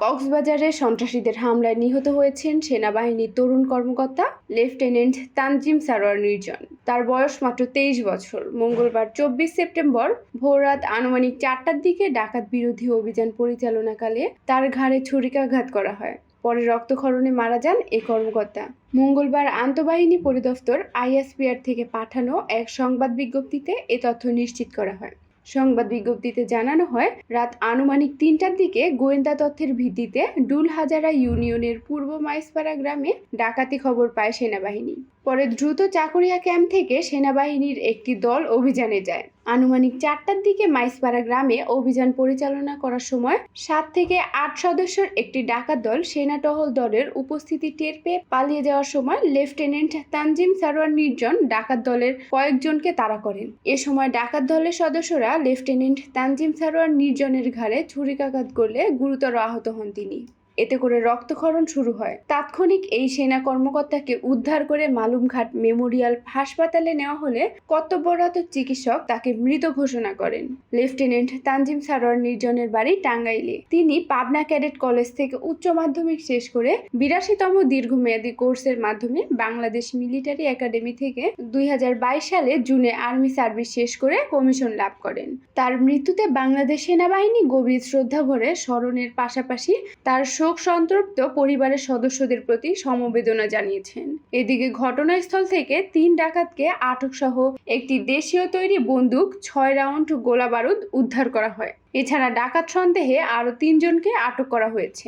কক্সবাজারে সন্ত্রাসীদের হামলায় নিহত হয়েছেন সেনাবাহিনীর তরুণ কর্মকর্তা লেফটেন্যান্ট তানজিম সারোয়ার নির্জন। তার বয়স মাত্র 23 বছর। মঙ্গলবার 24 সেপ্টেম্বর ভোররাত আনুমানিক 4টার দিকে ডাকাত বিরোধী অভিযান পরিচালনাকালে তার ঘাড়ে ছুরিকাঘাত করা হয়। পরে রক্তক্ষরণে মারা যান এই কর্মকর্তা। মঙ্গলবার আন্তঃবাহিনী পরিদপ্তর আইএসপিআর থেকে পাঠানো এক সংবাদ বিজ্ঞপ্তিতে এ তথ্য নিশ্চিত করা হয়। সংবাদ বিজ্ঞপ্তিতে জানানো হয়, রাত আনুমানিক 3টার দিকে গোয়েন্দা তথ্যের ভিত্তিতে ডুলহাজারা ইউনিয়নের পূর্ব মাইসপাড়া গ্রামে ডাকাতি খবর পায় সেনাবাহিনী। পরে দ্রুত চাকুরিয়া ক্যাম্প থেকে সেনাবাহিনীর একটি দল অভিযানে যায়। আনুমানিক 4টার দিকে মাইসপাড়া গ্রামে অভিযান পরিচালনা করার সময় 7 থেকে 8 সদস্যের একটি ডাকাত দল সেনা টহল দলের উপস্থিতি টের পেয়ে পালিয়ে যাওয়ার সময় লেফটেন্যান্ট তানজিম সারোয়ার নির্জন ডাকাত দলের কয়েকজনকে তাড়া করেন। এ সময় ডাকাত দলের সদস্যরা লেফটেন্যান্ট তানজিম সারোয়ার নির্জনের ঘাড়ে ছুরিকাঘাত করলে গুরুতর আহত হন তিনি। এতে করে রক্তক্ষরণ শুরু হয়। তাৎক্ষণিক এই সেনা কর্মকর্তাকে উদ্ধার করে মালুমঘাট মেমোরিয়াল হাসপাতালে নেওয়া হলে কর্তব্যরত চিকিৎসক তাকে মৃত ঘোষণা করেন। লেফটেন্যান্ট তানজিম সারোয়ার নির্জনের বাড়ি টাঙ্গাইলে। তিনি পাবনা ক্যাডেট কলেজ থেকে উচ্চ মাধ্যমিক শেষ করে 82তম দীর্ঘমেয়াদী কোর্সের মাধ্যমে বাংলাদেশ মিলিটারি একাডেমি থেকে 2022 সালে জুনে আর্মি সার্ভিস শেষ করে কমিশন লাভ করেন। তার মৃত্যুতে বাংলাদেশ সেনাবাহিনী গভীর শ্রদ্ধা ভরে স্মরণের পাশাপাশি তার শোক সন্তপ্ত পরিবারের সদস্যদের প্রতি সমবেদনা জানিয়েছেন। এদিকে ঘটনাস্থল থেকে 3 ডাকাতকে আটক সহ একটি দেশীয় তৈরি বন্দুক, 6 রাউন্ড গোলাবারুদ উদ্ধার করা হয়। এছাড়া ডাকাত সন্দেহে আরও 3 জনকে আটক করা হয়েছে।